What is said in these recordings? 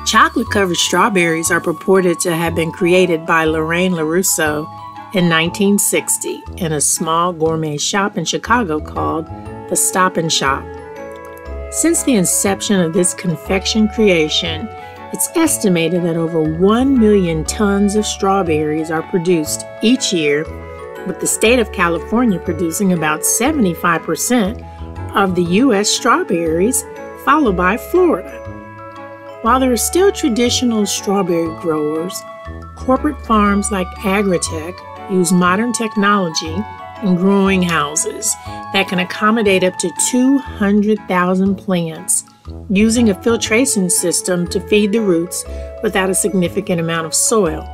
Chocolate-covered strawberries are purported to have been created by Lorraine LaRusso in 1960 in a small gourmet shop in Chicago called the Stop and Shop. Since the inception of this confection creation, it's estimated that over 1 million tons of strawberries are produced each year, with the state of California producing about 75% of the U.S. strawberries, followed by Florida. While there are still traditional strawberry growers, corporate farms like Agritech use modern technology and growing houses that can accommodate up to 200,000 plants, using a filtration system to feed the roots without a significant amount of soil.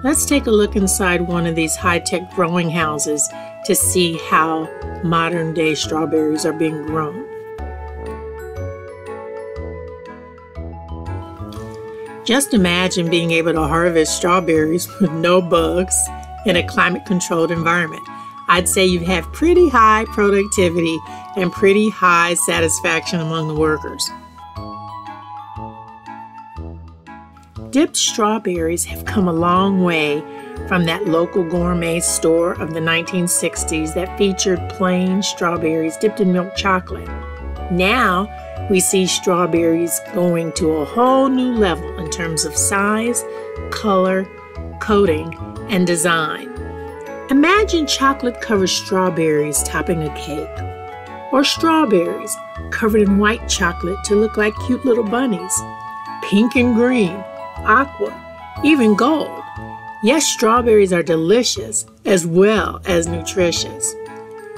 Let's take a look inside one of these high-tech growing houses to see how modern-day strawberries are being grown. Just imagine being able to harvest strawberries with no bugs in a climate-controlled environment. I'd say you'd have pretty high productivity and pretty high satisfaction among the workers. Dipped strawberries have come a long way from that local gourmet store of the 1960s that featured plain strawberries dipped in milk chocolate. Now, we see strawberries going to a whole new level in terms of size, color, coating, and design. Imagine chocolate-covered strawberries topping a cake, or strawberries covered in white chocolate to look like cute little bunnies, pink and green, aqua, even gold. Yes, strawberries are delicious as well as nutritious.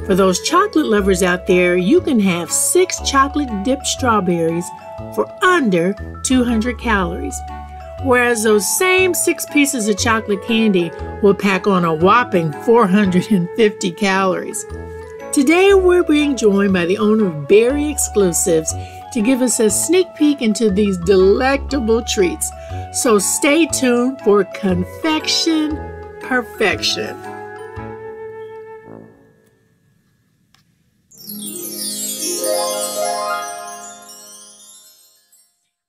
For those chocolate lovers out there, you can have 6 chocolate-dipped strawberries for under 200 calories, whereas those same 6 pieces of chocolate candy will pack on a whopping 450 calories. Today, we're being joined by the owner of Berry Exclusives to give us a sneak peek into these delectable treats. So stay tuned for Confection Perfection.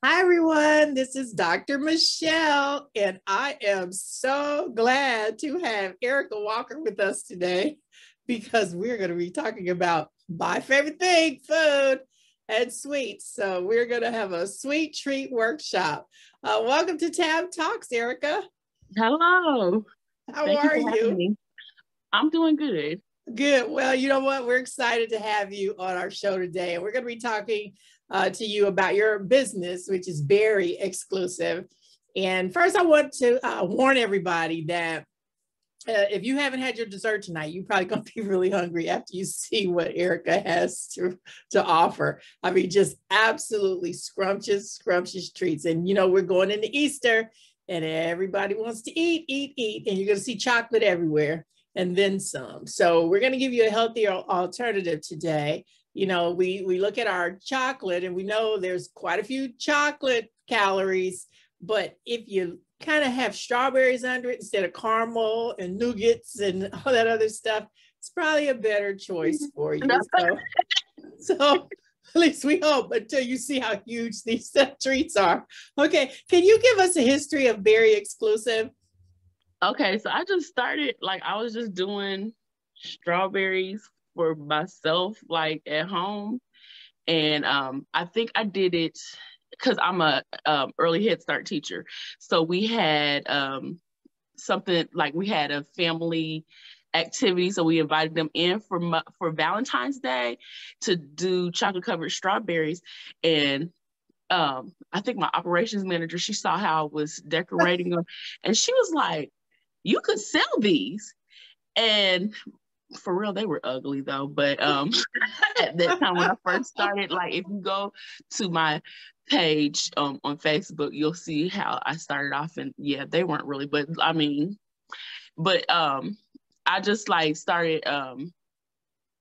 Hi everyone, this is Dr. Michelle, and I am so glad to have Erica Walker with us today because we're going to be talking about my favorite thing, food and sweets. So we're going to have a sweet treat workshop. Welcome to Tab Talks, Erica. Hello. How are you? I'm doing good. Good. Well, you know what? We're excited to have you on our show today, and we're going to be talking to you about your business, which is Berry Exclusive. And first, I want to warn everybody that if you haven't had your dessert tonight, you're probably going to be really hungry after you see what Erica has to offer. I mean, just absolutely scrumptious treats. And, you know, we're going into Easter and everybody wants to eat, and you're going to see chocolate everywhere and then some. So we're going to give you a healthier alternative today. You know, we look at our chocolate and we know there's quite a few chocolate calories, but if you kind of have strawberries under it instead of caramel and nougats and all that other stuff, it's probably a better choice for you. So at least we hope, until you see how huge these treats are. Okay, can you give us a history of Berry Exclusive? Okay, so I just started, I was just doing strawberries for myself, at home. And I think I did it because I'm a early Head Start teacher. So we had we had a family activity. So we invited them in for Valentine's Day to do chocolate covered strawberries. And I think my operations manager, she saw how I was decorating them, and she was like, "You could sell these." And for real, they were ugly though. But at that time when I first started, like if you go to my page on Facebook, you'll see how I started off, and yeah, they weren't really, but I mean, but I just like started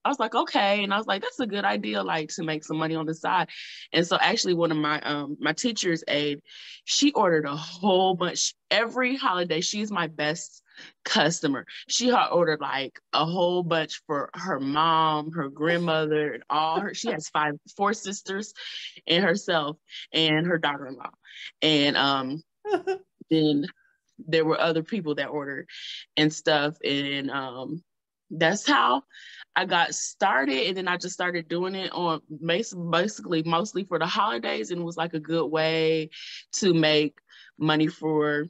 I was like, okay. And I was like, that's a good idea, like to make some money on the side. And so actually one of my teacher's aide, she ordered a whole bunch every holiday. She's my best customer. She had ordered like a whole bunch for her mom, her grandmother, and all her, she has four sisters and herself and her daughter-in-law. And then there were other people that ordered and stuff. And that's how I got started. And then I just started doing it on basically mostly for the holidays. And it was like a good way to make money for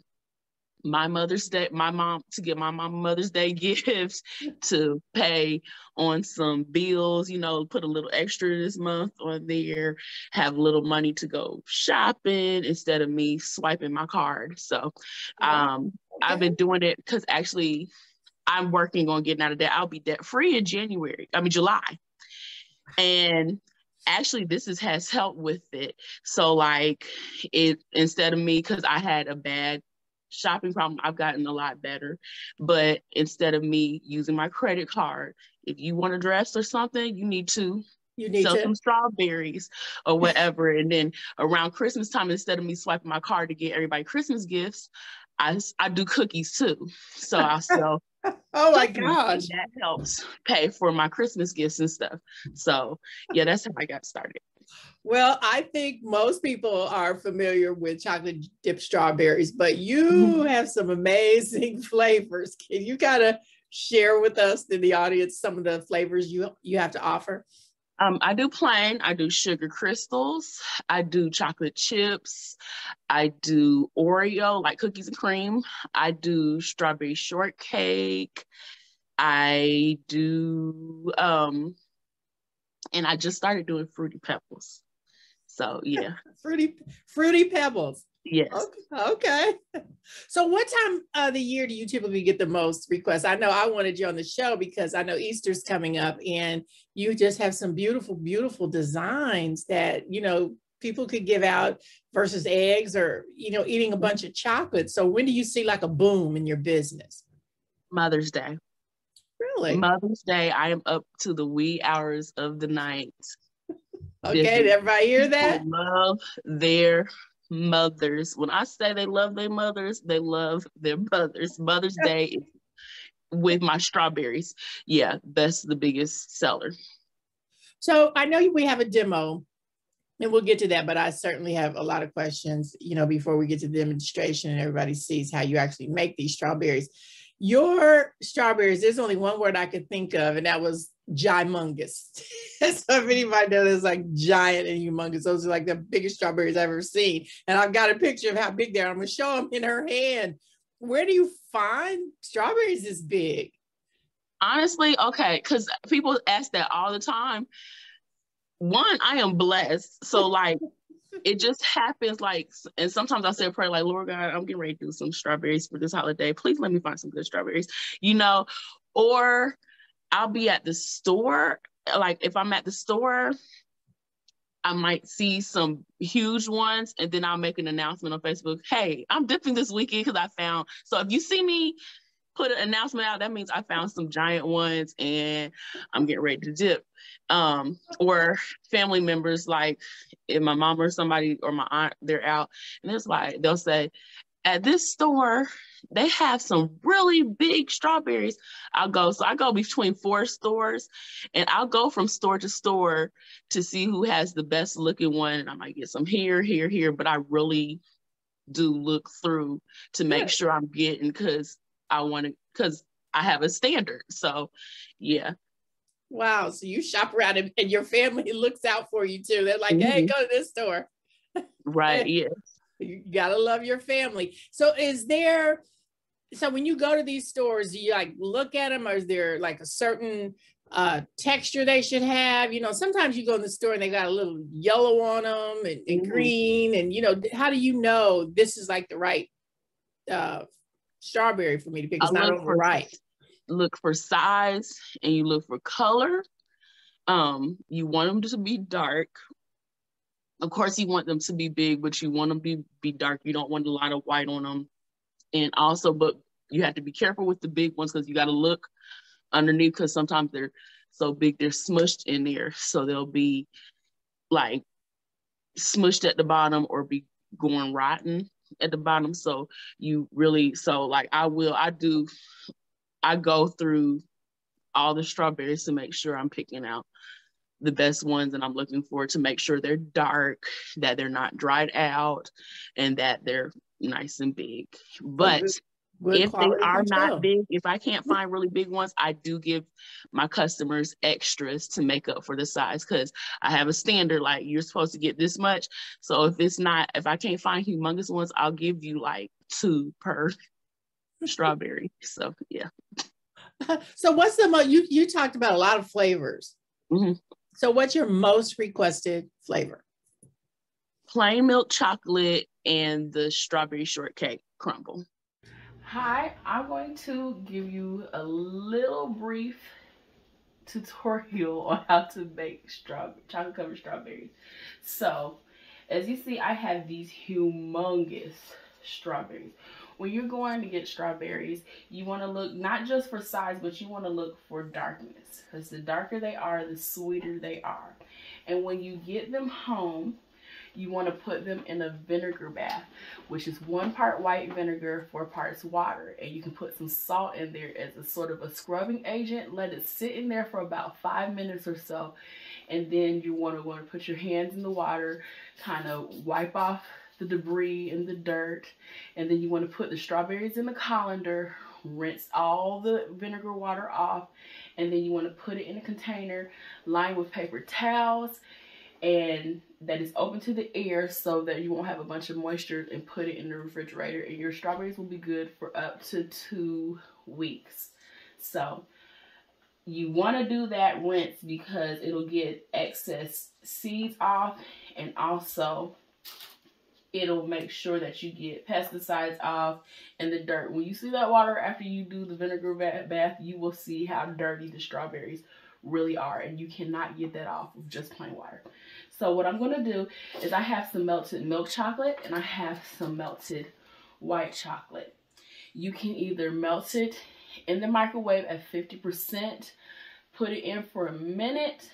my Mother's Day, my mom, to get my mom Mother's Day gifts, to pay on some bills, you know, put a little extra this month on there, have a little money to go shopping instead of me swiping my card. So I've been doing it because actually I'm working on getting out of debt. I'll be debt free in July. And actually this has helped with it. So like it, instead of me, because I had a bad shopping problem, I've gotten a lot better. But instead of me using my credit card, if you want a dress or something, you need to sell some strawberries or whatever. And then around Christmas time, instead of me swiping my card to get everybody Christmas gifts, I do cookies too. So I'll sell. Oh my gosh. That helps pay for my Christmas gifts and stuff. So yeah, that's how I got started. Well, I think most people are familiar with chocolate dipped strawberries, but you have some amazing flavors. Can you kind of share with us in the audience some of the flavors you have to offer? I do plain, I do sugar crystals, I do chocolate chips, I do Oreo, like cookies and cream, I do strawberry shortcake, I do, and I just started doing Fruity Pebbles. So yeah. Fruity Pebbles. Yes. Okay. So what time of the year do you typically get the most requests? I know I wanted you on the show because I know Easter's coming up and you just have some beautiful, beautiful designs that, you know, people could give out versus eggs or, you know, eating a bunch of chocolate. So when do you see like a boom in your business? Mother's Day. Really? Mother's Day, I am up to the wee hours of the night. Okay, did everybody hear that? People love their mothers. When I say they love their mothers, they love their mothers. Mother's Day is with my strawberries. Yeah, that's the biggest seller. So I know we have a demo and we'll get to that, but I certainly have a lot of questions, you know, before we get to the demonstration and everybody sees how you actually make these strawberries. Your strawberries, there's only one word I could think of, and that was gymongous. So if anybody knows, it's like giant and humongous. Those are like the biggest strawberries I've ever seen. And I've got a picture of how big they are. I'm going to show them in her hand. Where do you find strawberries this big? Honestly, okay, because people ask that all the time. One, I am blessed. So like, it just happens like, and sometimes I say a prayer like, Lord God, I'm getting ready to do some strawberries for this holiday. Please let me find some good strawberries, you know, or I'll be at the store. Like if I'm at the store, I might see some huge ones and then I'll make an announcement on Facebook. Hey, I'm dipping this weekend because I found, so if you see me put an announcement out, that means I found some giant ones and I'm getting ready to dip. Or family members, like if my mom or somebody or my aunt, they're out and it's like, they'll say, at this store, they have some really big strawberries. I go between 4 stores and I'll go from store to store to see who has the best looking one. And I might get some here, but I really do look through to make sure I'm getting, because I have a standard. So yeah. Wow. So you shop around and your family looks out for you too. They're like, hey, go to this store. Right. Yeah. You gotta love your family. So so when you go to these stores, do you like look at them, or is there like a certain texture they should have? You know, sometimes you go in the store and they got a little yellow on them and green, and you know, how do you know this is like the right strawberry for me to pick? It's not overripe. look for size and you look for color. You want them to be dark. Of course, you want them to be big, but you want them to be dark. You don't want a lot of white on them. And also, but you have to be careful with the big ones because you got to look underneath because sometimes they're so big, they're smushed in there. So they'll be like smushed at the bottom or be going rotten at the bottom. So you really, so like I go through all the strawberries to make sure I'm picking out the best ones, and I'm looking for to make sure they're dark, that they're not dried out, and that they're nice and big. But good if they are control. not big, if I can't find really big ones, I do give my customers extras to make up for the size, because I have a standard, like you're supposed to get this much. So if I can't find humongous ones, I'll give you like 2 per strawberry. So yeah. So what's the most, you talked about a lot of flavors. Mm-hmm. So what's your most requested flavor? Plain milk chocolate and the strawberry shortcake crumble. Hi, I'm going to give you a little brief tutorial on how to make chocolate covered strawberries. So, as you see, I have these humongous strawberries. When you're going to get strawberries, you want to look not just for size, but you want to look for darkness, because the darker they are, the sweeter they are. And when you get them home, you want to put them in a vinegar bath, which is 1 part white vinegar, 4 parts water. And you can put some salt in there as a sort of a scrubbing agent. Let it sit in there for about 5 minutes or so. And then you want to put your hands in the water, kind of wipe off the debris and the dirt. And then you want to put the strawberries in the colander, rinse all the vinegar water off. And then you want to put it in a container lined with paper towels, and that is open to the air so that you won't have a bunch of moisture, and put it in the refrigerator, and your strawberries will be good for up to 2 weeks. So you want to do that rinse because it'll get excess seeds off, and also it'll make sure that you get pesticides off and the dirt. When you see that water after you do the vinegar bath, you will see how dirty the strawberries really are, and you cannot get that off with just plain water. So what I'm going to do is I have some melted milk chocolate and I have some melted white chocolate. You can either melt it in the microwave at 50%, put it in for a minute,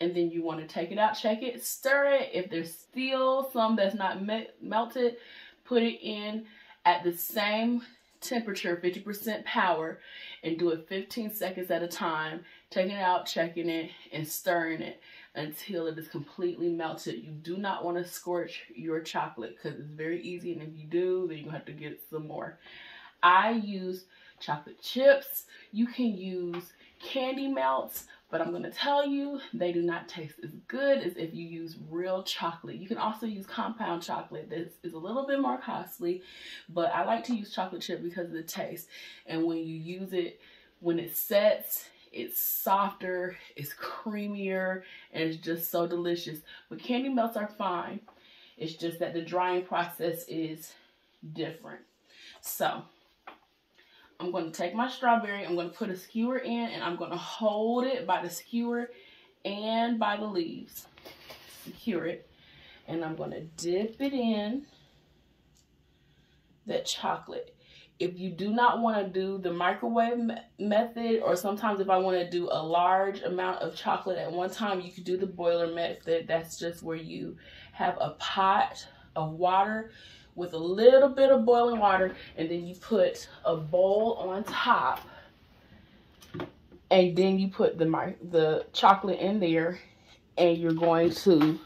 and then you want to take it out, check it, stir it. If there's still some that's not melted, put it in at the same temperature, 50% power, and do it 15 seconds at a time, taking it out, checking it, and stirring it until it is completely melted. You do not want to scorch your chocolate because it's very easy, and if you do, then you're going to have to get some more. I use chocolate chips. You can use candy melts, but I'm going to tell you, they do not taste as good as if you use real chocolate. You can also use compound chocolate. This is a little bit more costly, but I like to use chocolate chip because of the taste. And when you use it, when it sets, it's softer, it's creamier, and it's just so delicious. But candy melts are fine. It's just that the drying process is different. So I'm going to take my strawberry, I'm going to put a skewer in, and I'm going to hold it by the skewer and by the leaves. Secure it. And I'm going to dip it in that chocolate. If you do not want to do the microwave method, or sometimes if I want to do a large amount of chocolate at one time, you could do the boiler method. That's just where you have a pot of water with a little bit of boiling water, and then you put a bowl on top, and then you put the chocolate in there, and you're going to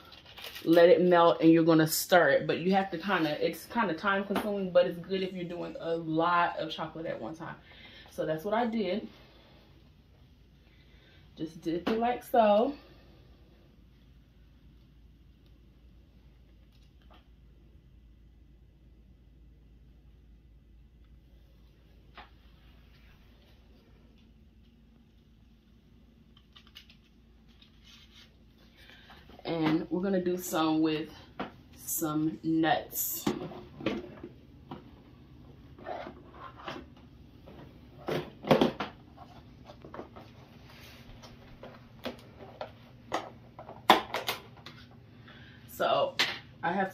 let it melt, and you're going to stir it. But you have to it's kind of time consuming, but it's good if you're doing a lot of chocolate at one time. So that's what I did. Just dip it like so. And we're gonna do some with some nuts.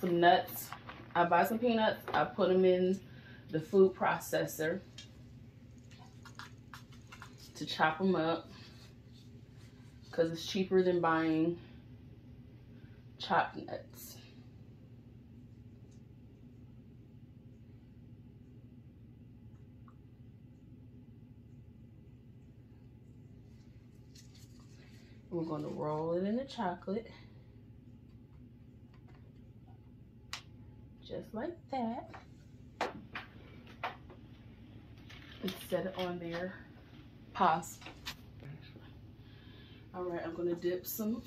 some nuts. I buy some peanuts. I put them in the food processor to chop them up because it's cheaper than buying chopped nuts. We're going to roll it in the chocolate. Just like that. And set it on there. Pause. All right, I'm going to dip some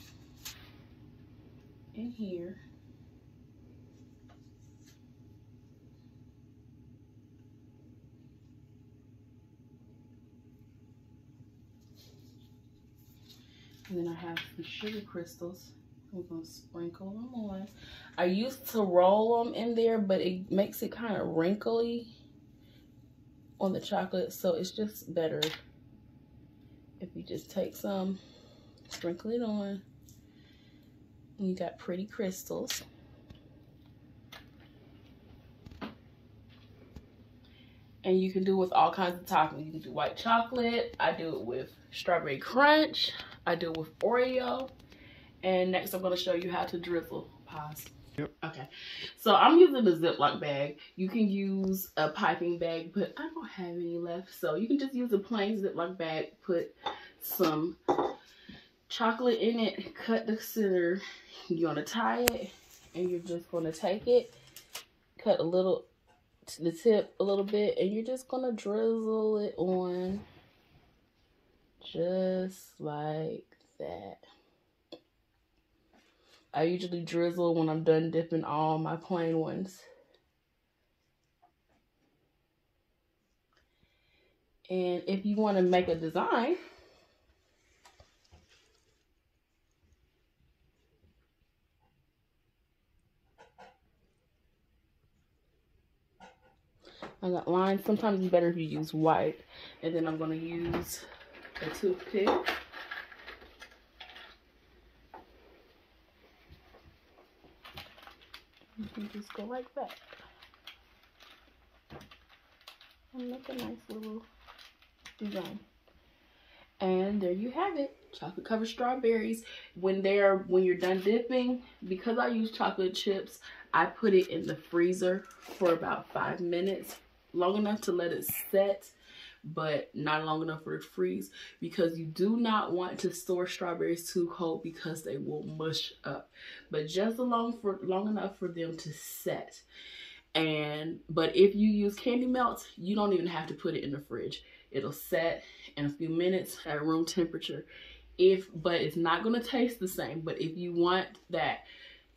in here. And then I have some sugar crystals. I'm gonna sprinkle them on. I used to roll them in there, but it makes it kind of wrinkly on the chocolate. So it's just better if you just take some, sprinkle it on, and you got pretty crystals. And you can do it with all kinds of toppings. You can do white chocolate. I do it with strawberry crunch. I do it with Oreo. And next I'm going to show you how to drizzle. Pause. Yep. Okay. So I'm using a Ziploc bag. You can use a piping bag, but I don't have any left. So you can just use a plain Ziploc bag. Put some chocolate in it. Cut the center. You're going to tie it. And you're just going to take it. Cut a little to the tip a little bit. And you're just going to drizzle it on. Just like that. I usually drizzle when I'm done dipping all my plain ones. And if you want to make a design, I got lines. Sometimes it's better if you use white. And then I'm going to use a toothpick. You can just go like that. And make a nice little design. And there you have it. Chocolate covered strawberries. When you're done dipping, because I use chocolate chips, I put it in the freezer for about 5 minutes. Long enough to let it set, but not long enough for it to freeze, because you do not want to store strawberries too cold because they will mush up, but just long enough for them to set. But if you use candy melts, you don't even have to put it in the fridge. It'll set in a few minutes at room temperature. But it's not going to taste the same. But if you want that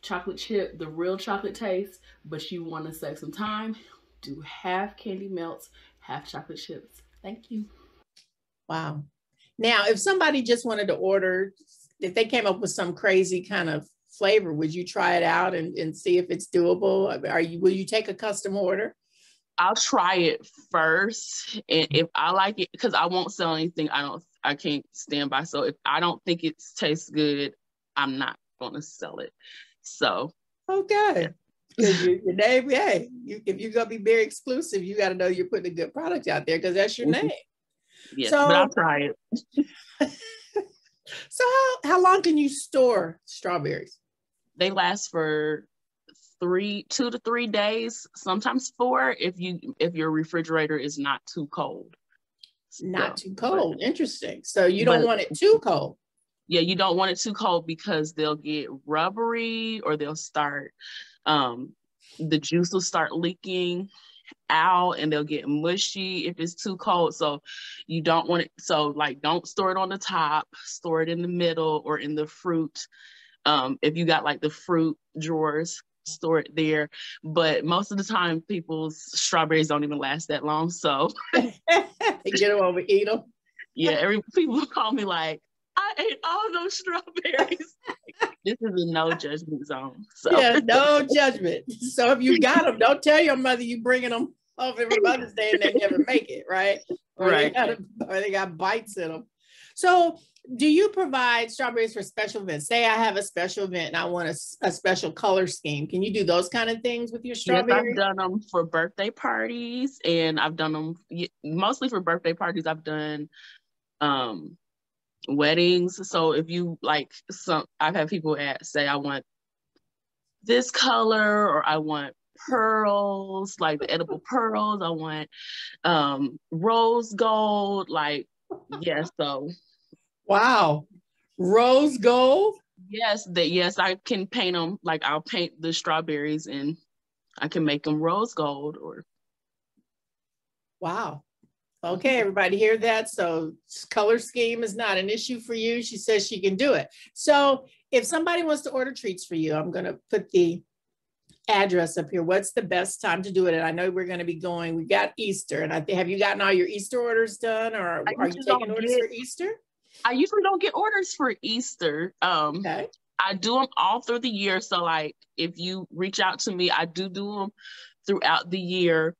chocolate chip, the real chocolate taste, but you want to save some time, do half candy melts, half chocolate chips. Thank you. Wow. Now, if somebody just wanted to order, if they came up with some crazy kind of flavor, would you try it out and see if it's doable? Will you take a custom order? I'll try it first, and if I like it, because I won't sell anything I can't stand by. So if I don't think it tastes good, I'm not going to sell it. So okay. Because your name, hey, if you're going to be very exclusive, you got to know you're putting a good product out there, because that's your name. Yes, so, but I'll try it. So how long can you store strawberries? They last for 2 to 3 days, sometimes 4, if your refrigerator is not too cold. Not too cold. Interesting. So you don't want it too cold. Yeah, you don't want it too cold because they'll get rubbery, or they'll start the juice will start leaking out, and they'll get mushy if it's too cold. So you don't want it. So like, don't store it on the top, store it in the middle or in the fruit. If you got like the fruit drawers, store it there. But most of the time, people's strawberries don't even last that long. So they get them over, eat them. Yeah, people call me like, I ate all those strawberries. This is a no judgment zone. So. Yeah, no judgment. So if you got them, don't tell your mother you bringing them over for Mother's Day and they never make it, right? Or right. Or they got bites in them. So Do you provide strawberries for special events? Say I have a special event and I want a special color scheme. Can you do those kind of things with your Yes, strawberries? I've done them for birthday parties, and I've done them mostly for birthday parties. I've done weddings. So if you like I've had people say I want this color, or I want pearls, like the edible pearls. I want rose gold, like, yes. So wow, rose gold. Yes, I can paint them. Like, I'll paint the strawberries and I can make them rose gold. Or wow. Okay, everybody hear that? So color scheme is not an issue for you. She says she can do it. So if somebody wants to order treats for you, I'm going to put the address up here. What's the best time to do it? And I know we're going to be going, we got Easter, and have you gotten all your Easter orders done, or are you taking orders for Easter? I usually don't get orders for Easter. Okay. I do them all through the year. So like, if you reach out to me, I do them throughout the year.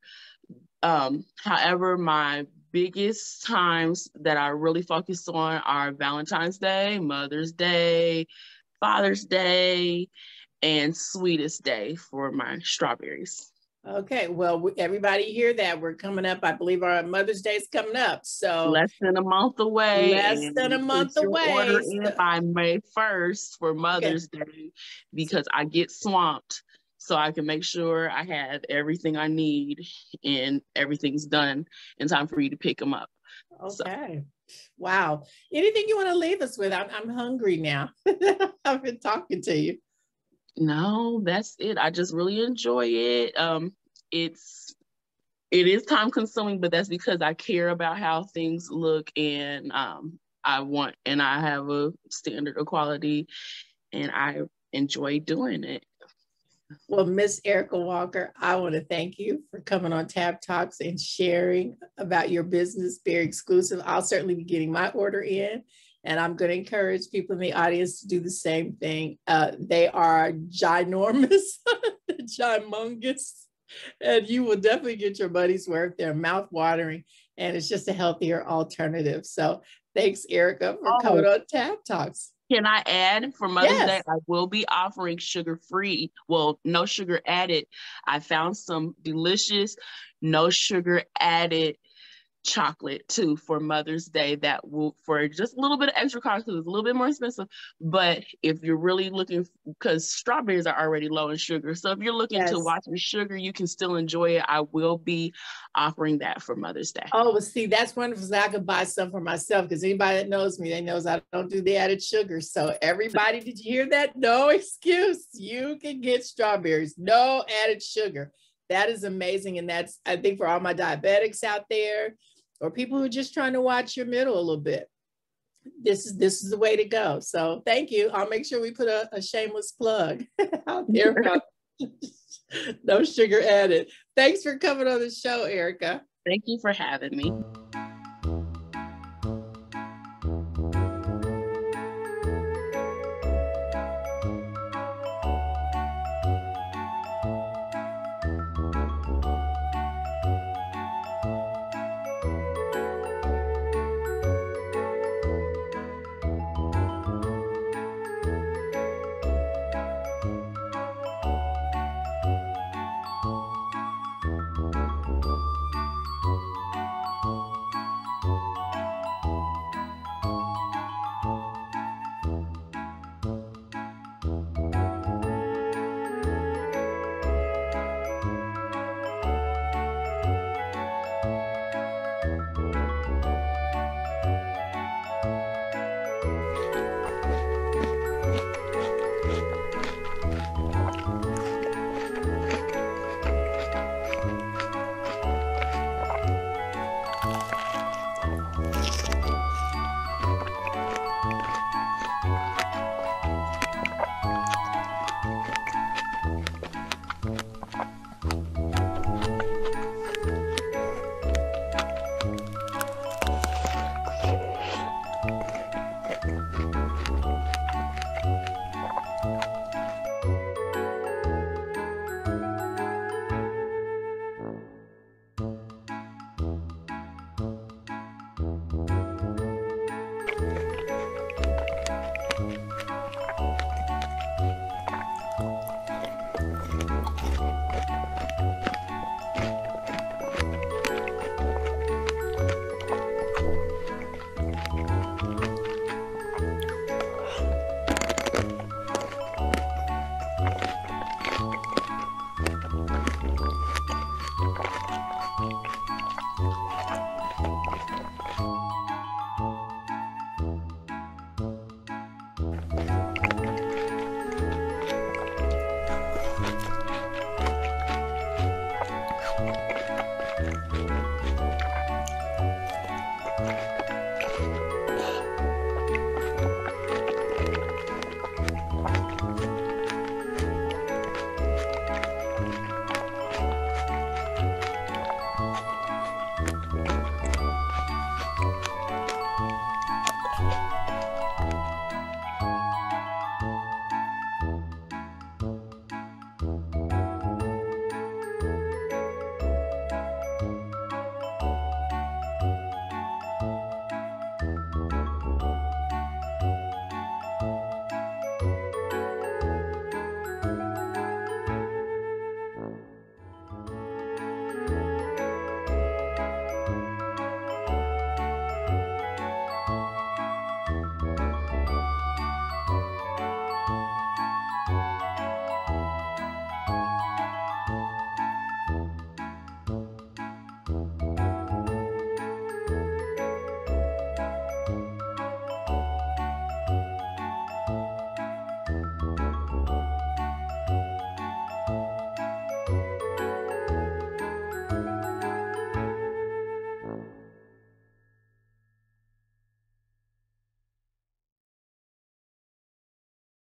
However, my biggest times that I really focus on are Valentine's Day, Mother's Day, Father's Day, and Sweetest Day for my strawberries. Okay, well, everybody hear that. We're coming up. I believe our Mother's Day is coming up. So less than a month away. Less than a month away. Order in by May 1st for Mother's Day, because I get swamped. So I can make sure I have everything I need and everything's done in time for you to pick them up. Okay. So. Wow. Anything you want to leave us with? I'm hungry now. I've been talking to you. No, that's it. I just really enjoy it. It is time consuming, but that's because I care about how things look, and I have a standard of quality, and I enjoy doing it. Well, Miss Erica Walker, I want to thank you for coming on Tab Talks and sharing about your business. Very exclusive. I'll certainly be getting my order in, and I'm going to encourage people in the audience to do the same thing. They are ginormous, gimongous, and you will definitely get your money's worth. They're mouth-watering, and it's just a healthier alternative. So thanks, Erica, for coming on Tab Talks. Can I add, for Mother's Day, I will be offering sugar-free, well, no sugar added. I found some delicious, no sugar added chocolate too for Mother's Day that will, for just a little bit of extra cost, because it's a little bit more expensive. But if you're really looking, because strawberries are already low in sugar, so if you're looking to watch your sugar, you can still enjoy it. I will be offering that for Mother's Day. Oh, well, see, that's wonderful. So I could buy some for myself, because anybody that knows me, they knows I don't do the added sugar. So everybody, did you hear that? No excuse. You can get strawberries, no added sugar. That is amazing. And that's, I think, for all my diabetics out there, or people who are just trying to watch your middle a little bit, this is the way to go. So thank you. I'll make sure we put a shameless plug out there about no sugar added. Thanks for coming on the show, Erica. Thank you for having me.